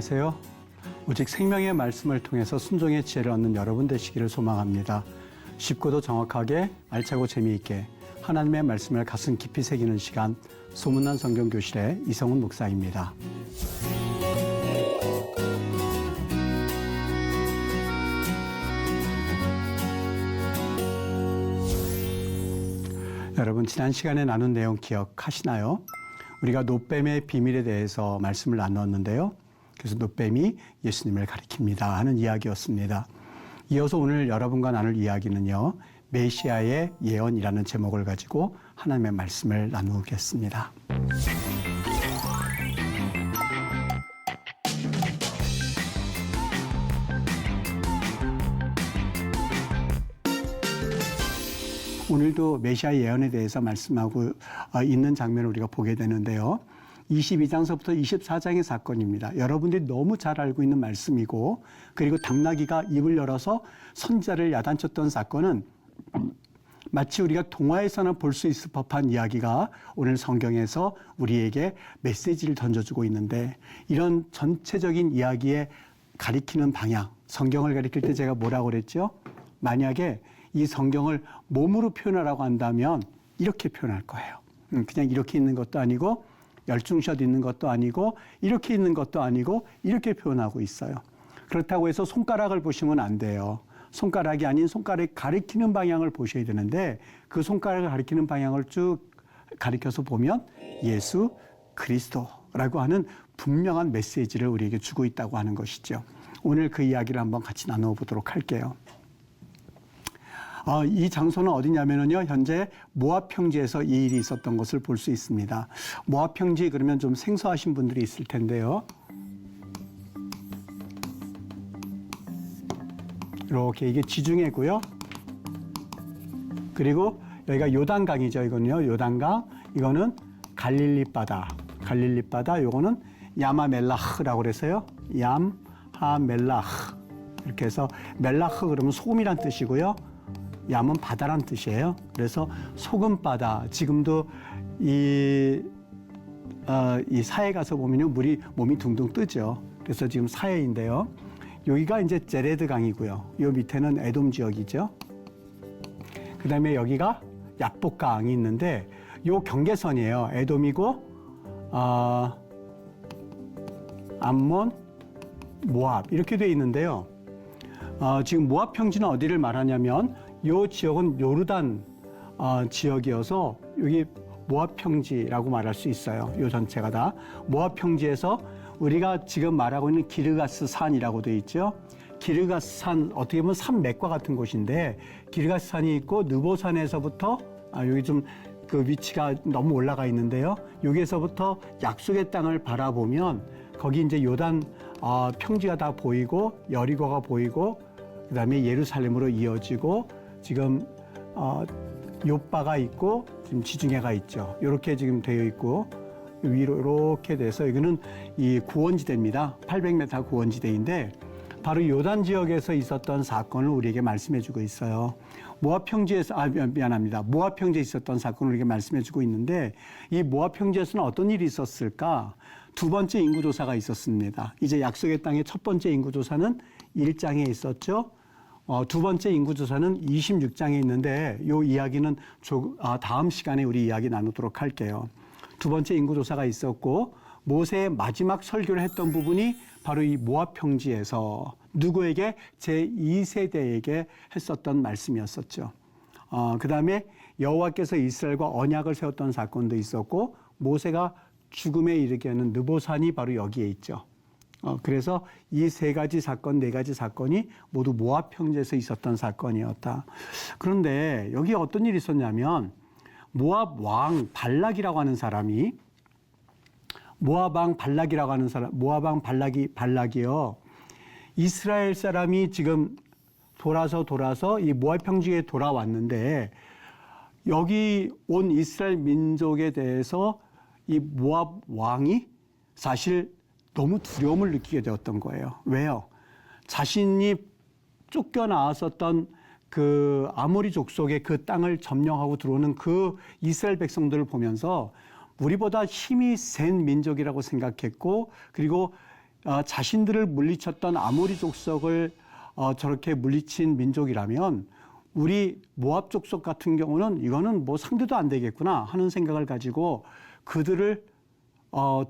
안녕하세요. 오직 생명의 말씀을 통해서 순종의 지혜를 얻는 여러분 되시기를 소망합니다. 쉽고도 정확하게 알차고 재미있게 하나님의 말씀을 가슴 깊이 새기는 시간, 소문난 성경교실의 이성훈 목사입니다. 여러분, 지난 시간에 나눈 내용 기억하시나요? 우리가 노뱀의 비밀에 대해서 말씀을 나누었는데요. 그래서 노뱀이 예수님을 가리킵니다 하는 이야기였습니다. 이어서 오늘 여러분과 나눌 이야기는요, 메시아의 예언이라는 제목을 가지고 하나님의 말씀을 나누겠습니다. 오늘도 메시아 예언에 대해서 말씀하고 있는 장면을 우리가 보게 되는데요. 22장서부터 24장의 사건입니다. 여러분들이 너무 잘 알고 있는 말씀이고, 그리고 당나귀가 입을 열어서 선지자를 야단쳤던 사건은 마치 우리가 동화에서나 볼 수 있을 법한 이야기가 오늘 성경에서 우리에게 메시지를 던져주고 있는데, 이런 전체적인 이야기에 가리키는 방향, 성경을 가리킬 때 제가 뭐라고 그랬죠? 만약에 이 성경을 몸으로 표현하라고 한다면 이렇게 표현할 거예요. 그냥 이렇게 있는 것도 아니고 열중샷 있는 것도 아니고 이렇게 있는 것도 아니고 이렇게 표현하고 있어요. 그렇다고 해서 손가락을 보시면 안 돼요. 손가락이 아닌 손가락이 가리키는 방향을 보셔야 되는데, 그 손가락을 가리키는 방향을 쭉 가리켜서 보면 예수 그리스도라고 하는 분명한 메시지를 우리에게 주고 있다고 하는 것이죠. 오늘 그 이야기를 한번 같이 나눠보도록 할게요. 이 장소는 어디냐면요, 현재 모압 평지에서 이 일이 있었던 것을 볼 수 있습니다. 모압 평지 그러면 좀 생소하신 분들이 있을 텐데요. 이렇게 이게 지중해고요. 그리고 여기가 요단강이죠. 이거는요, 요단강. 이거는 갈릴리 바다. 갈릴리 바다. 요거는 야마멜라흐라고 그래서요. 얌하멜라흐. 이렇게 해서 멜라흐 그러면 소금이란 뜻이고요. 얌은 바다란 뜻이에요. 그래서 소금바다. 지금도 이 사해 가서 보면요, 몸이 둥둥 뜨죠. 그래서 지금 사해인데요. 여기가 이제 제레드 강이고요. 요 밑에는 에돔 지역이죠. 그 다음에 여기가 야복강이 있는데, 요 경계선이에요. 에돔이고, 암몬, 모압 이렇게 돼 있는데요. 지금 모압 평지는 어디를 말하냐면, 요 지역은 요르단 지역이어서 여기 모압 평지라고 말할 수 있어요. 요 전체가 다 모압 평지에서 우리가 지금 말하고 있는 기르가스 산이라고 돼 있죠. 기르가스 산, 어떻게 보면 산맥과 같은 곳인데, 기르가스 산이 있고 느보산에서부터 여기 좀 그 위치가 너무 올라가 있는데요. 여기에서부터 약속의 땅을 바라보면 거기 이제 요단 평지가 다 보이고, 여리고가 보이고, 그다음에 예루살렘으로 이어지고, 지금 요바가 있고 지금 지중해가 있죠. 이렇게 지금 되어 있고, 위로 이렇게 돼서 여기는 이 구원지대입니다. 800m 구원지대인데, 바로 요단 지역에서 있었던 사건을 우리에게 말씀해주고 있어요. 모압 평지에서 모압 평지에 있었던 사건을 우리에게 말씀해주고 있는데, 이 모압 평지에서는 어떤 일이 있었을까? 두 번째 인구조사가 있었습니다. 이제 약속의 땅의 첫 번째 인구조사는 1장에 있었죠. 두 번째 인구조사는 26장에 있는데, 이 이야기는 다음 시간에 우리 이야기 나누도록 할게요. 두 번째 인구조사가 있었고, 모세의 마지막 설교를 했던 부분이 바로 이 모압 평지에서 누구에게? 제2세대에게 했었던 말씀이었었죠. 그 다음에 여호와께서 이스라엘과 언약을 세웠던 사건도 있었고, 모세가 죽음에 이르게 하는 느보산이 바로 여기에 있죠. 그래서 이 세 가지 사건, 네 가지 사건이 모두 모압 평지에서 있었던 사건이었다. 그런데 여기 어떤 일이 있었냐면, 모압 왕 발락이라고 하는 사람이, 모압 왕 발락이요, 이스라엘 사람이 지금 돌아서 이 모압 평지에 돌아왔는데, 여기 온 이스라엘 민족에 대해서 이 모압 왕이 사실 너무 두려움을 느끼게 되었던 거예요. 왜요? 자신이 쫓겨나왔었던 그 아모리 족속의 그 땅을 점령하고 들어오는 그 이스라엘 백성들을 보면서 우리보다 힘이 센 민족이라고 생각했고, 그리고 자신들을 물리쳤던 아모리 족속을 저렇게 물리친 민족이라면 우리 모압 족속 같은 경우는 이거는 뭐 상대도 안 되겠구나 하는 생각을 가지고 그들을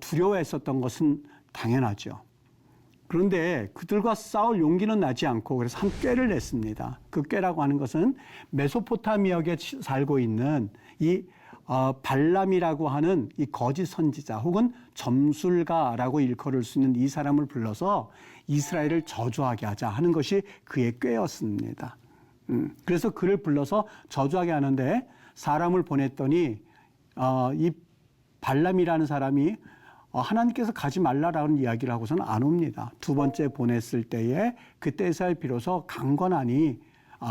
두려워했었던 것은 당연하죠. 그런데 그들과 싸울 용기는 나지 않고 그래서 한 꾀를 냈습니다. 그 꾀라고 하는 것은 메소포타미아에 살고 있는 이 발람이라고 하는 이 거짓 선지자 혹은 점술가라고 일컬을 수 있는 이 사람을 불러서 이스라엘을 저주하게 하자 하는 것이 그의 꾀였습니다. 그래서 그를 불러서 저주하게 하는데 사람을 보냈더니 이 발람이라는 사람이 하나님께서 가지 말라라는 이야기를 하고서는 안 옵니다. 두 번째 보냈을 때에 그때서야 비로소 강권하니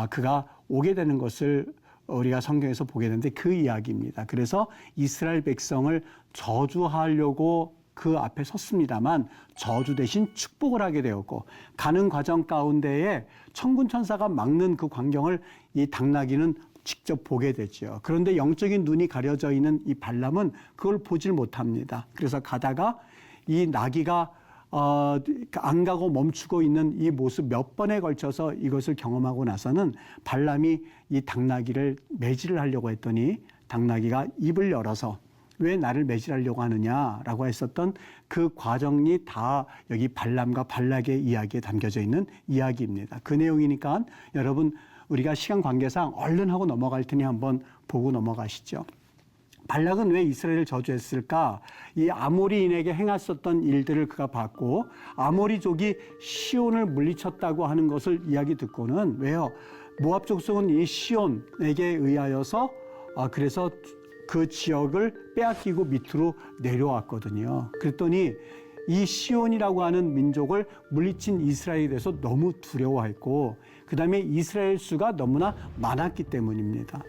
그가 오게 되는 것을 우리가 성경에서 보게 되는데 그 이야기입니다. 그래서 이스라엘 백성을 저주하려고 그 앞에 섰습니다만 저주 대신 축복을 하게 되었고 가는 과정 가운데에 천군 천사가 막는 그 광경을 이 당나귀는 직접 보게 되죠. 그런데 영적인 눈이 가려져 있는 이 발람은 그걸 보질 못합니다. 그래서 가다가 이 나귀가 안 가고 멈추고 있는 이 모습 몇 번에 걸쳐서 이것을 경험하고 나서는 발람이 이 당나귀를 매질을 하려고 했더니 당나귀가 입을 열어서 왜 나를 매질하려고 하느냐라고 했었던 그 과정이 다 여기 발람과 발락의 이야기에 담겨져 있는 이야기입니다. 그 내용이니까 여러분 우리가 시간 관계상 얼른 하고 넘어갈 테니 한번 보고 넘어가시죠. 발락은 왜 이스라엘을 저주했을까? 이 아모리인에게 행했었던 일들을 그가 봤고 아모리족이 시온을 물리쳤다고 하는 것을 이야기 듣고는 왜요? 모압 족속은 이 시온에게 의하여서 그래서 그 지역을 빼앗기고 밑으로 내려왔거든요. 그랬더니 이 시온이라고 하는 민족을 물리친 이스라엘에 대해서 너무 두려워했고 그 다음에 이스라엘 수가 너무나 많았기 때문입니다.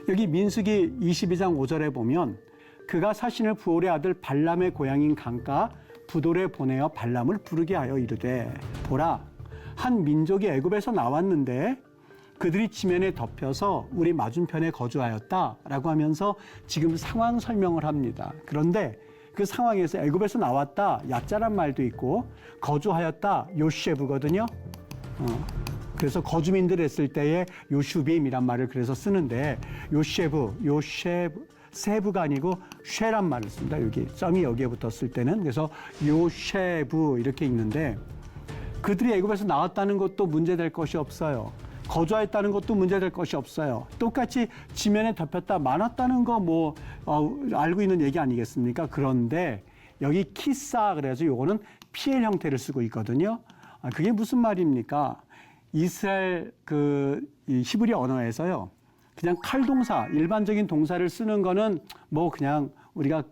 여기 민수기 22장 5절에 보면 그가 사신을 부올의 아들 발람의 고향인 강가 부돌에 보내어 발람을 부르게 하여 이르되 보라 한 민족이 애굽에서 나왔는데 그들이 지면에 덮여서 우리 맞은편에 거주하였다라고 하면서 지금 상황 설명을 합니다. 그런데 그 상황에서 애굽에서 나왔다 야자란 말도 있고 거주하였다 요쉐브거든요. 그래서 거주민들 했을 때에 요슈빔이란 말을 그래서 쓰는데 세브가 아니고 쉐란 말을 씁니다. 여기 점이 여기에 붙었을 때는 그래서 요쉐브 이렇게 읽는데 그들이 애굽에서 나왔다는 것도 문제될 것이 없어요. 거주했다는 것도 문제될 것이 없어요. 똑같이 지면에 덮였다 많았다는 거 알고 있는 얘기 아니겠습니까? 그런데 여기 키사 그래서 요거는 PL 형태를 쓰고 있거든요. 그게 무슨 말입니까? 이스라엘 이 히브리 언어에서요. 그냥 칼 동사, 일반적인 동사를 쓰는 거는 그냥 우리가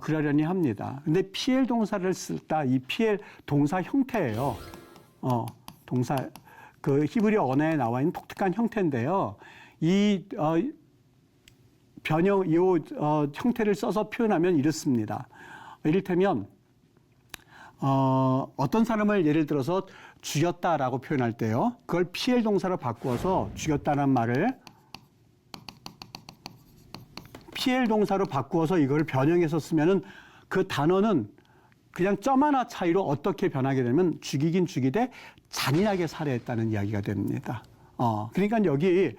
그러려니 합니다. 근데 PL 동사를 쓸 때 이 PL 동사 형태예요. 동사 그 히브리 언어에 나와 있는 독특한 형태인데요. 이 형태를 써서 표현하면 이렇습니다. 이를테면 어떤 사람을 예를 들어서 죽였다라고 표현할 때요. 그걸 PL 동사로 바꾸어서 죽였다는 말을 PL 동사로 바꾸어서 이걸 변형해서 쓰면은 그 단어는 그냥 점 하나 차이로 어떻게 변하게 되면 죽이긴 죽이되 잔인하게 살해했다는 이야기가 됩니다. 그러니까 여기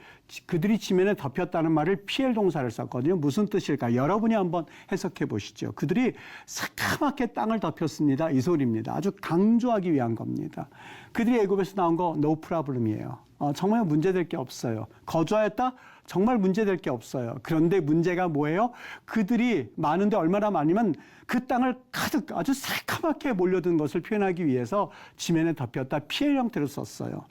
그들이 지면에 덮였다는 말을 PL 동사를 썼거든요. 무슨 뜻일까? 여러분이 한번 해석해 보시죠. 그들이 새카맣게 땅을 덮였습니다. 이 소리입니다. 아주 강조하기 위한 겁니다. 그들이 애굽에서 나온 거 no problem이에요. 정말 문제될 게 없어요. 거주하였다? 정말 문제될 게 없어요. 그런데 문제가 뭐예요? 그들이 많은데 얼마나 많으면 그 땅을 가득 아주 새카맣게 몰려든 것을 표현하기 위해서 지면에 덮였다 PL 형태로 썼어요.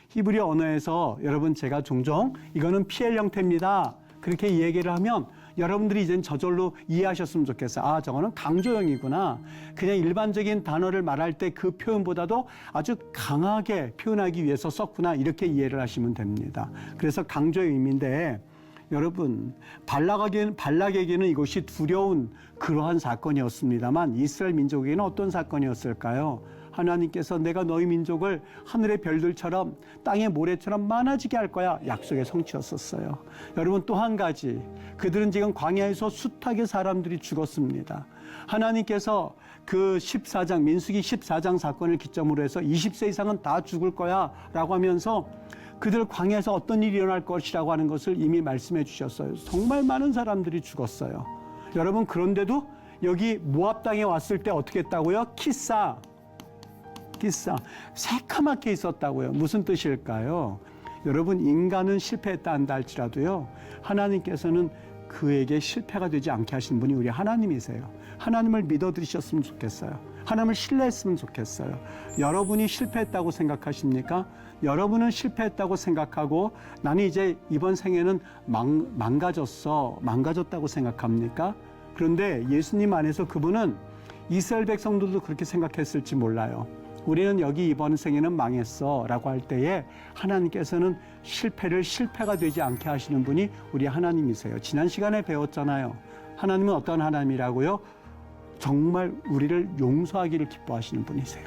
히브리 언어에서 여러분 제가 종종 이거는 PL 형태입니다. 그렇게 얘기를 하면 여러분들이 이젠 저절로 이해하셨으면 좋겠어요. 저거는 강조형이구나. 그냥 일반적인 단어를 말할 때 그 표현보다도 아주 강하게 표현하기 위해서 썼구나. 이렇게 이해를 하시면 됩니다. 그래서 강조의 의미인데 여러분 발락에게는 이것이 두려운 그러한 사건이었습니다만 이스라엘 민족에게는 어떤 사건이었을까요? 하나님께서 내가 너희 민족을 하늘의 별들처럼 땅의 모래처럼 많아지게 할 거야. 약속의 성취였었어요. 여러분 또 한 가지, 그들은 지금 광야에서 숱하게 사람들이 죽었습니다. 하나님께서 그 14장 민수기 14장 사건을 기점으로 해서 20세 이상은 다 죽을 거야 라고 하면서 그들 광야에서 어떤 일이 일어날 것이라고 하는 것을 이미 말씀해 주셨어요. 정말 많은 사람들이 죽었어요. 여러분 그런데도 여기 모압 땅에 왔을 때 어떻게 했다고요? 키사 새카맣게 있었다고요. 무슨 뜻일까요? 여러분 인간은 실패했다 한다 할지라도요, 하나님께서는 그에게 실패가 되지 않게 하시는 분이 우리 하나님이세요. 하나님을 믿어드리셨으면 좋겠어요. 하나님을 신뢰했으면 좋겠어요. 여러분이 실패했다고 생각하십니까? 여러분은 실패했다고 생각하고 나는 이제 이번 생에는 망가졌다고 생각합니까? 그런데 예수님 안에서 그분은 이스라엘 백성들도 그렇게 생각했을지 몰라요. 우리는 여기 이번 생에는 망했어 라고 할 때에 하나님께서는 실패를 실패가 되지 않게 하시는 분이 우리 하나님이세요. 지난 시간에 배웠잖아요. 하나님은 어떤 하나님이라고요? 정말 우리를 용서하기를 기뻐하시는 분이세요.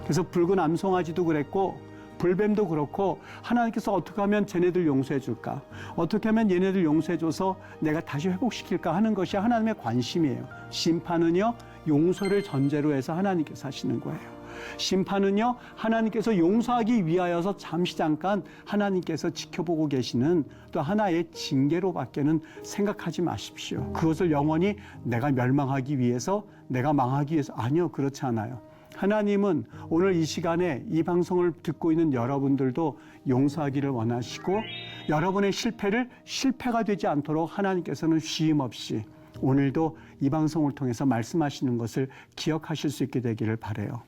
그래서 붉은 암송아지도 그랬고 불뱀도 그렇고 하나님께서 어떻게 하면 쟤네들 용서해 줄까? 어떻게 하면 얘네들 용서해 줘서 내가 다시 회복시킬까 하는 것이 하나님의 관심이에요. 심판은요, 용서를 전제로 해서 하나님께서 하시는 거예요. 심판은요, 하나님께서 용서하기 위하여서 잠깐 하나님께서 지켜보고 계시는 또 하나의 징계로밖에는 생각하지 마십시오. 그것을 영원히 내가 멸망하기 위해서, 내가 망하기 위해서, 아니요, 그렇지 않아요. 하나님은 오늘 이 시간에 이 방송을 듣고 있는 여러분들도 용서하기를 원하시고, 여러분의 실패를 실패가 되지 않도록 하나님께서는 쉼 없이 오늘도 이 방송을 통해서 말씀하시는 것을 기억하실 수 있게 되기를 바라요.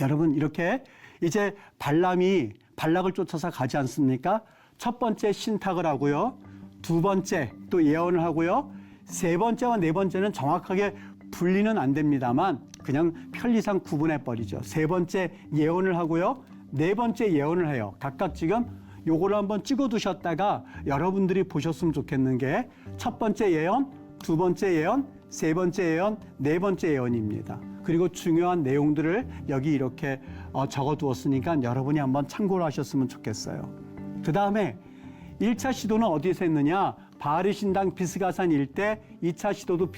여러분 이렇게 이제 발락을 쫓아서 가지 않습니까? 첫 번째 신탁을 하고요, 두 번째 또 예언을 하고요, 세 번째와 네 번째는 정확하게 분리는 안 됩니다만 그냥 편리상 구분해 버리죠. 세 번째 예언을 하고요, 네 번째 예언을 해요. 각각 지금 요거를 한번 찍어 두셨다가 여러분들이 보셨으면 좋겠는 게 첫 번째 예언, 두 번째 예언, 세 번째 예언, 네 번째 예언입니다. 그리고 중요한 내용들을 여기 이렇게 적어 두었으니까 여러분이 한번 참고를 하셨으면 좋겠어요. 그 다음에 1차 시도는 어디에서 했느냐? 바알의 신당 비스가산 일대, 2차 시도도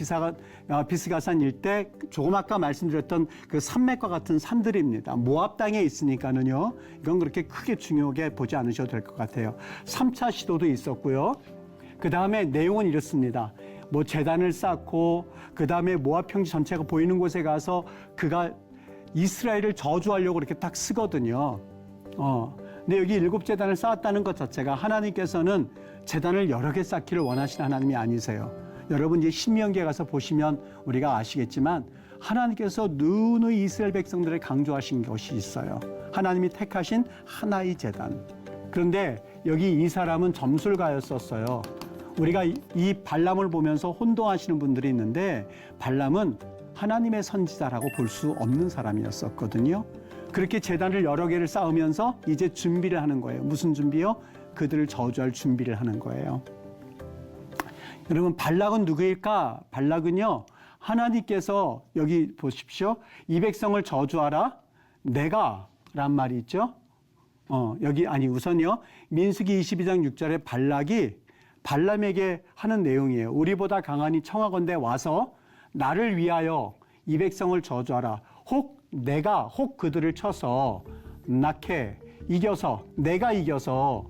비스가산 일대, 조금 아까 말씀드렸던 그 산맥과 같은 산들입니다. 모압 땅에 있으니까는요, 이건 그렇게 크게 중요하게 보지 않으셔도 될 것 같아요. 3차 시도도 있었고요. 그 다음에 내용은 이렇습니다. 뭐 제단을 쌓고 그 다음에 모압 평지 전체가 보이는 곳에 가서 그가 이스라엘을 저주하려고 이렇게 딱 쓰거든요. 근데 여기 7제단을 쌓았다는 것 자체가 하나님께서는 제단을 여러 개 쌓기를 원하시는 하나님이 아니세요. 여러분 이제 신명기에 가서 보시면 우리가 아시겠지만 하나님께서 누누이 이스라엘 백성들을 강조하신 것이 있어요. 하나님이 택하신 하나의 제단. 그런데 여기 이 사람은 점술가였었어요. 우리가 이 발람을 보면서 혼동하시는 분들이 있는데 발람은 하나님의 선지자라고 볼 수 없는 사람이었었거든요. 그렇게 제단을 여러 개를 쌓으면서 이제 준비를 하는 거예요. 무슨 준비요? 그들을 저주할 준비를 하는 거예요. 여러분 발락은 누구일까? 발락은요, 하나님께서 여기 보십시오. 이 백성을 저주하라 내가 란 말이 있죠. 우선요, 민수기 22장 6절에 발람에게 하는 내용이에요. 우리보다 강하니 청하건대 와서 나를 위하여 이 백성을 저주하라. 혹 그들을 쳐서 내가 이겨서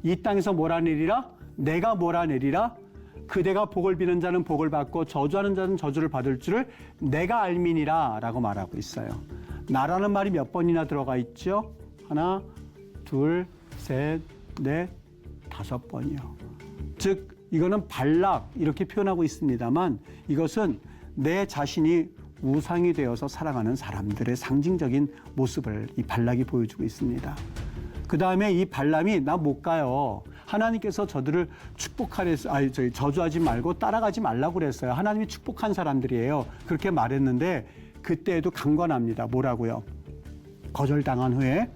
이 땅에서 몰아내리라. 내가 몰아내리라. 그대가 복을 비는 자는 복을 받고 저주하는 자는 저주를 받을 줄을 내가 알미니라 라고 말하고 있어요. 나라는 말이 몇 번이나 들어가 있죠? 하나, 둘, 셋, 넷, 5번이요. 즉 이거는 발락 이렇게 표현하고 있습니다만 이것은 내 자신이 우상이 되어서 살아가는 사람들의 상징적인 모습을 이 발락이 보여주고 있습니다. 그 다음에 이 발람이 나 못 가요. 하나님께서 저들을 저주하지 말고 따라가지 말라고 그랬어요. 하나님이 축복한 사람들이에요. 그렇게 말했는데 그때에도 강권합니다. 뭐라고요? 거절당한 후에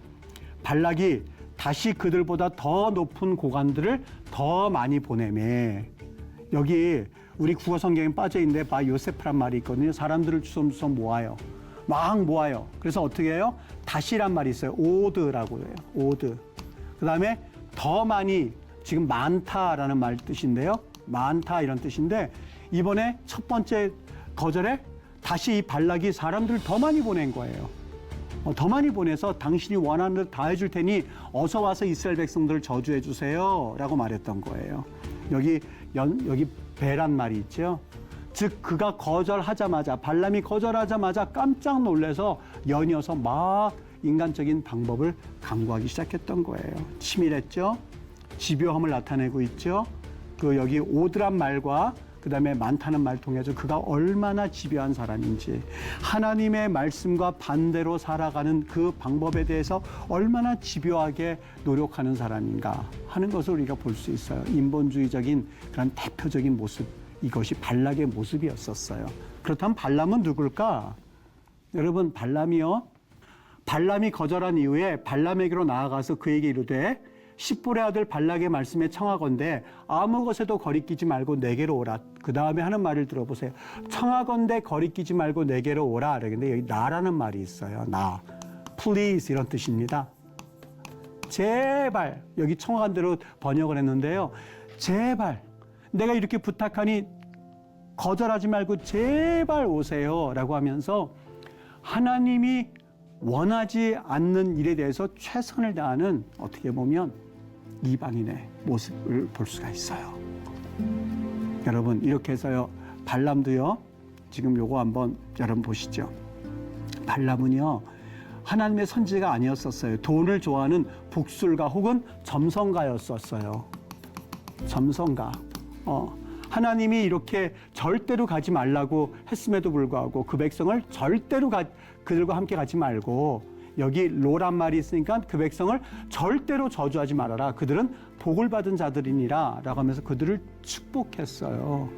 발락이 다시 그들보다 더 높은 고관들을 더 많이 보내매. 여기 우리 국어 성경에 빠져 있는데 바요세프란 말이 있거든요. 사람들을 주섬주섬 모아요. 막 모아요. 그래서 어떻게 해요? 다시란 말이 있어요. 오드라고 해요. 오드. 그다음에 더 많이, 지금 많다라는 말 뜻인데요. 많다 이런 뜻인데 이번에 첫 번째 거절에 다시 이 발락이 사람들을 더 많이 보낸 거예요. 더 많이 보내서 당신이 원하는 대로 다 해줄 테니 어서 와서 이스라엘 백성들을 저주해 주세요 라고 말했던 거예요. 여기 배란 말이 있죠. 즉 그가 거절하자마자, 발람이 거절하자마자 깜짝 놀라서 연이어서 막 인간적인 방법을 강구하기 시작했던 거예요. 치밀했죠. 집요함을 나타내고 있죠. 여기 오드란 말과 그다음에 많다는 말 통해서 그가 얼마나 집요한 사람인지, 하나님의 말씀과 반대로 살아가는 그 방법에 대해서 얼마나 집요하게 노력하는 사람인가 하는 것을 우리가 볼 수 있어요. 인본주의적인 그런 대표적인 모습, 이것이 발락의 모습이었었어요. 그렇다면 발람은 누굴까? 여러분, 발람이 거절한 이후에 발람에게로 나아가서 그에게 이르되 십볼의 아들 발락의 말씀에 청하건대 아무 것에도 거리끼지 말고 내게로 오라. 그 다음에 하는 말을 들어보세요. 청하건대 거리끼지 말고 내게로 오라. 그런데 여기 나라는 말이 있어요. 나, please 이런 뜻입니다. 제발, 여기 청하건 대로 번역을 했는데요. 제발, 내가 이렇게 부탁하니 거절하지 말고 제발 오세요 라고 하면서 하나님이 원하지 않는 일에 대해서 최선을 다하는, 어떻게 보면 이방인의 모습을 볼 수가 있어요. 여러분, 이렇게 해서요, 발람도요, 지금 요거 한번 여러분 보시죠. 발람은요, 하나님의 선지가 아니었었어요. 돈을 좋아하는 북술가 혹은 점성가였었어요. 점성가. 하나님이 이렇게 절대로 가지 말라고 했음에도 불구하고 그 백성을 절대로 그들과 함께 가지 말고, 여기 로란 말이 있으니까 그 백성을 절대로 저주하지 말아라. 그들은 복을 받은 자들이니라 라고 하면서 그들을 축복했어요.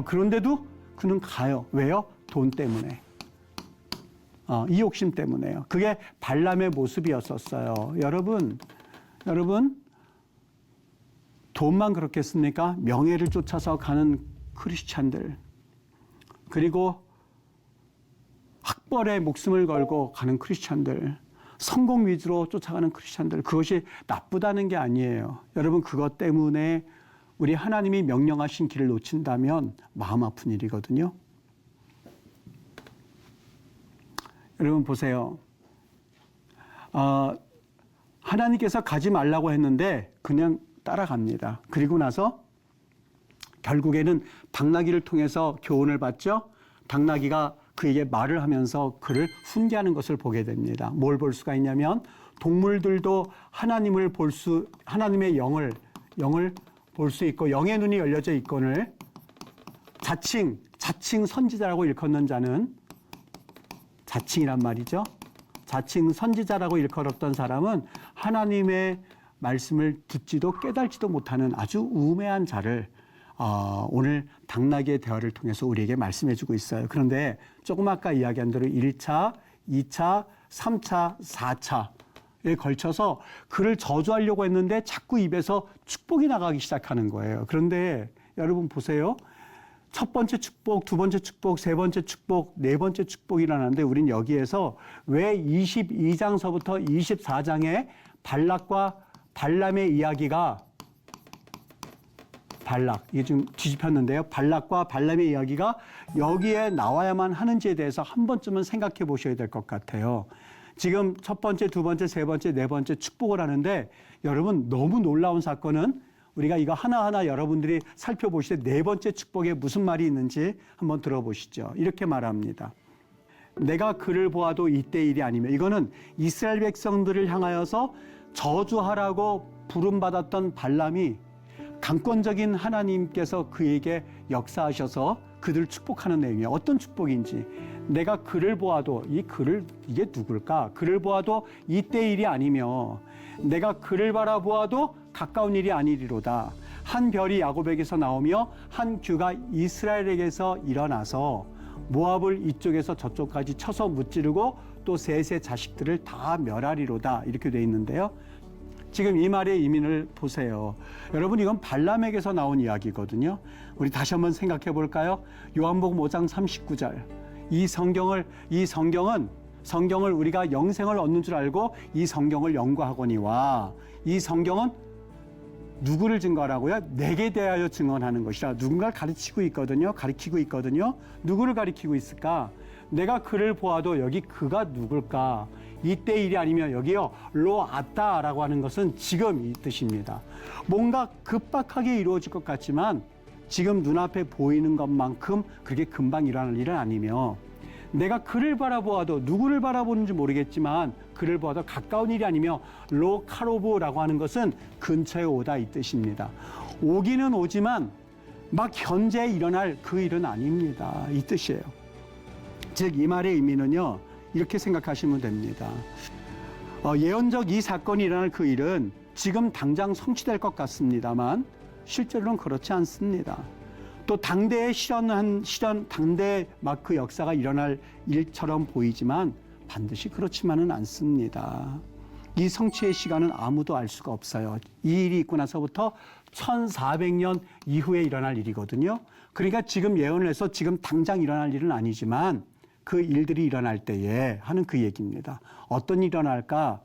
그런데도 그는 가요. 왜요? 돈 때문에. 이 욕심 때문에요. 그게 발람의 모습이었었어요. 여러분, 돈만 그렇겠습니까? 명예를 쫓아서 가는 크리스찬들, 그리고 학벌에 목숨을 걸고 가는 크리스찬들, 성공 위주로 쫓아가는 크리스찬들, 그것이 나쁘다는 게 아니에요. 여러분, 그것 때문에 우리 하나님이 명령하신 길을 놓친다면 마음 아픈 일이거든요. 여러분 보세요. 하나님께서 가지 말라고 했는데 그냥 따라갑니다. 그리고 나서 결국에는 당나귀를 통해서 교훈을 받죠. 당나귀가 그에게 말을 하면서 그를 훈계하는 것을 보게 됩니다. 뭘 볼 수가 있냐면 동물들도 하나님의 영을 볼 수 있고 영의 눈이 열려져 있거늘 자칭 선지자라고 일컫는 자는, 자칭이란 말이죠. 자칭 선지자라고 일컬었던 사람은 하나님의 말씀을 듣지도 깨달지도 못하는 아주 우매한 자를 오늘 당나귀의 대화를 통해서 우리에게 말씀해 주고 있어요. 그런데 조금 아까 이야기한 대로 1차, 2차, 3차, 4차에 걸쳐서 그를 저주하려고 했는데 자꾸 입에서 축복이 나가기 시작하는 거예요. 그런데 여러분 보세요. 첫 번째 축복, 두 번째 축복, 세 번째 축복, 네 번째 축복이 일어나는데 우린 여기에서 왜 22장서부터 24장에 발락과 발람의 이야기가, 이게 좀 뒤집혔는데요. 발락과 발람의 이야기가 여기에 나와야만 하는지에 대해서 한 번쯤은 생각해 보셔야 될 것 같아요. 지금 첫 번째, 두 번째, 세 번째, 네 번째 축복을 하는데 여러분 너무 놀라운 사건은 우리가 이거 하나하나 여러분들이 살펴보실 때 네 번째 축복에 무슨 말이 있는지 한번 들어보시죠. 이렇게 말합니다. 내가 그를 보아도 이때 일이 아니며, 이거는 이스라엘 백성들을 향하여서 저주하라고 부름받았던 발람이 강권적인 하나님께서 그에게 역사하셔서 그들을 축복하는 내용이에요. 어떤 축복인지. 내가 그를 보아도, 이게 누굴까? 그를 보아도 이때 일이 아니며 내가 그를 바라보아도 가까운 일이 아니리로다. 한 별이 야곱에게서 나오며 한 규가 이스라엘에게서 일어나서 모압을 이쪽에서 저쪽까지 쳐서 무찌르고 또 셋의 자식들을 다 멸하리로다. 이렇게 돼 있는데요. 지금 이 말의 의미를 보세요. 여러분, 이건 발람에게서 나온 이야기거든요. 우리 다시 한번 생각해 볼까요? 요한복음 5장 39절. 이 성경을 우리가 영생을 얻는 줄 알고 이 성경을 연구하거니와 이 성경은 누구를 증거하라고요? 내게 대하여 증언하는 것이라. 누군가를 가르치고 있거든요. 누구를 가리키고 있을까? 내가 그를 보아도 여기 그가 누굴까? 이때 일이 아니면 여기요. 로아따라고 하는 것은 지금 이 뜻입니다. 뭔가 급박하게 이루어질 것 같지만 지금 눈앞에 보이는 것만큼 그렇게 금방 일어날 일은 아니며 내가 그를 바라보아도 누구를 바라보는지 모르겠지만 그를 보아도 가까운 일이 아니며 로카로브라고 하는 것은 근처에 오다 이 뜻입니다. 오기는 오지만 막 현재 일어날 그 일은 아닙니다. 이 뜻이에요. 즉 이 말의 의미는요. 이렇게 생각하시면 됩니다. 예언적 이 사건이 일어날 그 일은 지금 당장 성취될 것 같습니다만 실제로는 그렇지 않습니다. 또 당대에 당대에 막 그 역사가 일어날 일처럼 보이지만 반드시 그렇지만은 않습니다. 이 성취의 시간은 아무도 알 수가 없어요. 이 일이 있고 나서부터 1400년 이후에 일어날 일이거든요. 그러니까 지금 예언을 해서 지금 당장 일어날 일은 아니지만 그 일들이 일어날 때에 하는 그 얘기입니다. 어떤 일이 일어날까?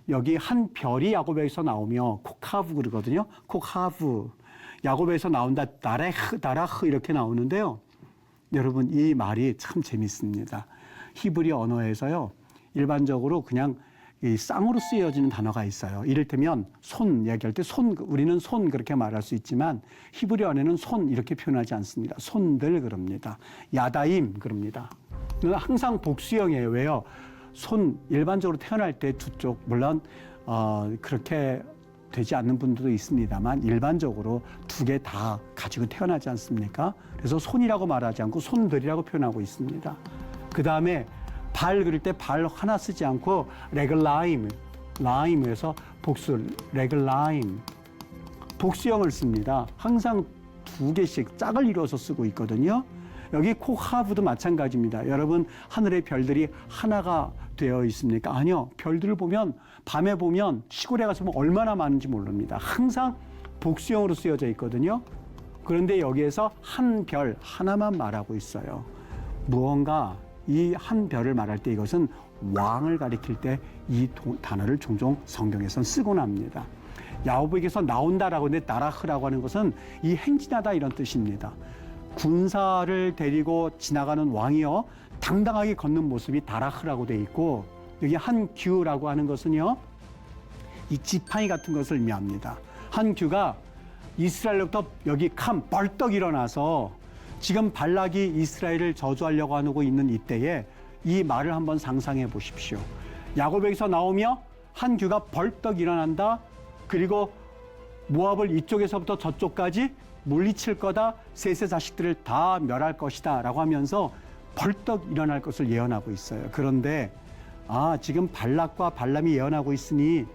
여기 한 별이 야고보에서 나오며 코카브 그러거든요. 코카브. 야고보에서 나온다. 나라흐 이렇게 나오는데요. 여러분 이 말이 참 재밌습니다. 히브리 언어에서요. 일반적으로 그냥 이 쌍으로 쓰여지는 단어가 있어요. 이를테면 손 얘기할 때 우리는 손 그렇게 말할 수 있지만 히브리 언어는 손 이렇게 표현하지 않습니다. 손들 그럽니다. 야다임 그럽니다. 항상 복수형이에요. 왜요? 손 일반적으로 태어날 때 두 쪽 물론 그렇게 되지 않는 분들도 있습니다만 일반적으로 두 개 다 가지고 태어나지 않습니까? 그래서 손이라고 말하지 않고 손들이라고 표현하고 있습니다. 그 다음에 발 그릴 때 발 하나 쓰지 않고 라임에서 복수 레글라임 복수형을 씁니다. 항상 두 개씩 짝을 이루어서 쓰고 있거든요. 여기 코하브도 마찬가지입니다. 여러분 하늘의 별들이 하나가 되어 있습니까? 아니요. 별들을 보면 밤에 보면 시골에 가서 보면 얼마나 많은지 모릅니다. 항상 복수형으로 쓰여져 있거든요. 그런데 여기에서 한 별 하나만 말하고 있어요. 무언가 이 한 별을 말할 때 이것은 왕을 가리킬 때 이 단어를 종종 성경에선 쓰곤 합니다. 야고보에게서 나온다라고 하는데 나라흐라고 하는 것은 이 행진하다 이런 뜻입니다. 군사를 데리고 지나가는 왕이요. 당당하게 걷는 모습이 다라흐라고 돼 있고 여기 한 규라고 하는 것은요. 이 지팡이 같은 것을 의미합니다. 한 규가 이스라엘로부터 여기 벌떡 일어나서 지금 발락이 이스라엘을 저주하려고 하고 있는 이때에 이 말을 한번 상상해 보십시오. 야고보에서 나오며 한 규가 벌떡 일어난다. 그리고 모압을 이쪽에서부터 저쪽까지 물리칠 거다. 셋의 자식들을 다 멸할 것이다. 라고 하면서 벌떡 일어날 것을 예언하고 있어요. 그런데 지금 발락과 발람이 예언하고 있으니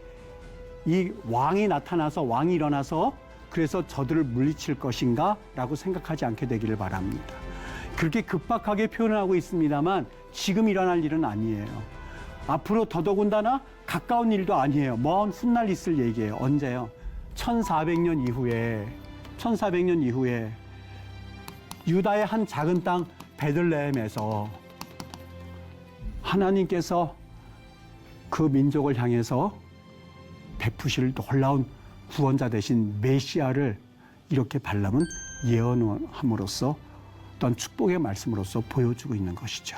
이 왕이 일어나서 그래서 저들을 물리칠 것인가? 라고 생각하지 않게 되기를 바랍니다. 그렇게 급박하게 표현하고 있습니다만 지금 일어날 일은 아니에요. 앞으로 더더군다나 가까운 일도 아니에요. 먼 훗날 있을 얘기예요. 언제요? 1400년 이후에 유다의 한 작은 땅 베들레헴에서 하나님께서 그 민족을 향해서 베푸실 놀라운 구원자 되신 메시아를 이렇게 발람은 예언함으로써 어떤 축복의 말씀으로써 보여주고 있는 것이죠.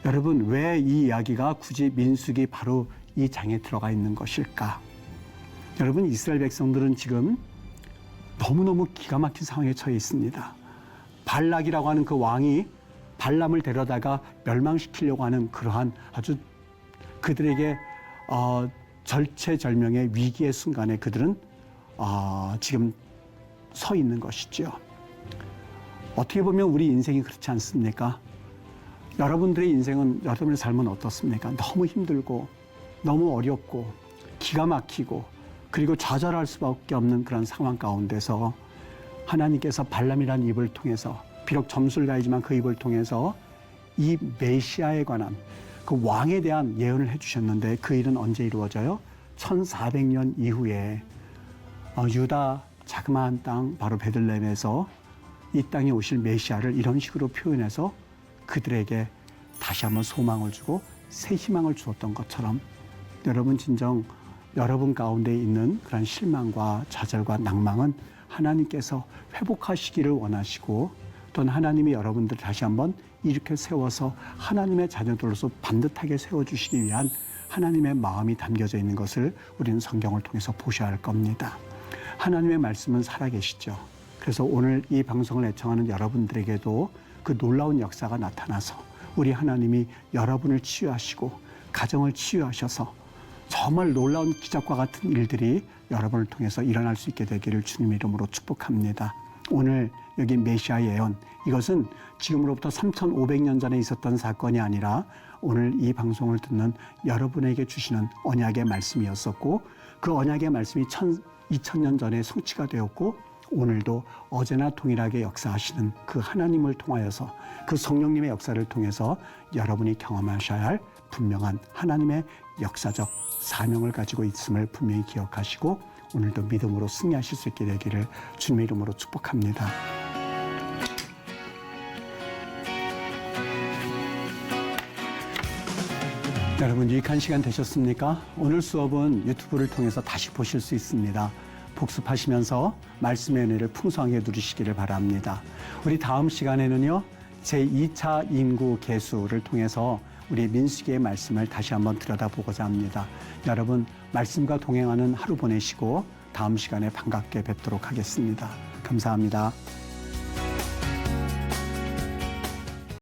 여러분 왜 이 이야기가 굳이 민수기 바로 이 장에 들어가 있는 것일까? 여러분 이스라엘 백성들은 지금 너무너무 기가 막힌 상황에 처해 있습니다. 발락이라고 하는 그 왕이 발람을 데려다가 멸망시키려고 하는 그러한 아주 그들에게 절체절명의 위기의 순간에 그들은 지금 서 있는 것이죠. 어떻게 보면 우리 인생이 그렇지 않습니까? 여러분들의 인생은 여러분의 삶은 어떻습니까? 너무 힘들고 너무 어렵고 기가 막히고 그리고 좌절할 수밖에 없는 그런 상황 가운데서 하나님께서 발람이라는 입을 통해서 비록 점수를 가지만 그 입을 통해서 이 메시아에 관한 그 왕에 대한 예언을 해주셨는데 그 일은 언제 이루어져요? 1400년 이후에 유다 자그마한 땅 바로 베들레헴에서 이 땅에 오실 메시아를 이런 식으로 표현해서 그들에게 다시 한번 소망을 주고 새 희망을 주었던 것처럼 여러분 진정 여러분 가운데 있는 그런 실망과 좌절과 낭망은 하나님께서 회복하시기를 원하시고 또는 하나님이 여러분들 다시 한번 이렇게 세워서 하나님의 자녀들로서 반듯하게 세워주시기 위한 하나님의 마음이 담겨져 있는 것을 우리는 성경을 통해서 보셔야 할 겁니다. 하나님의 말씀은 살아계시죠. 그래서 오늘 이 방송을 애청하는 여러분들에게도 그 놀라운 역사가 나타나서 우리 하나님이 여러분을 치유하시고 가정을 치유하셔서 정말 놀라운 기적과 같은 일들이 여러분을 통해서 일어날 수 있게 되기를 주님 이름으로 축복합니다. 오늘 여기 메시아 예언, 이것은 지금으로부터 3,500년 전에 있었던 사건이 아니라 오늘 이 방송을 듣는 여러분에게 주시는 언약의 말씀이었었고 그 언약의 말씀이 2000년 전에 성취가 되었고 오늘도 어제나 동일하게 역사하시는 그 하나님을 통하여서 그 성령님의 역사를 통해서 여러분이 경험하셔야 할 분명한 하나님의 역사적 사명을 가지고 있음을 분명히 기억하시고 오늘도 믿음으로 승리하실 수 있게 되기를 주님의 이름으로 축복합니다. 여러분 유익한 시간 되셨습니까? 오늘 수업은 유튜브를 통해서 다시 보실 수 있습니다. 복습하시면서 말씀의 은혜를 풍성하게 누리시기를 바랍니다. 우리 다음 시간에는요. 제2차 인구 계수를 통해서 우리 민수기의 말씀을 다시 한번 들여다보고자 합니다. 여러분 말씀과 동행하는 하루 보내시고 다음 시간에 반갑게 뵙도록 하겠습니다. 감사합니다.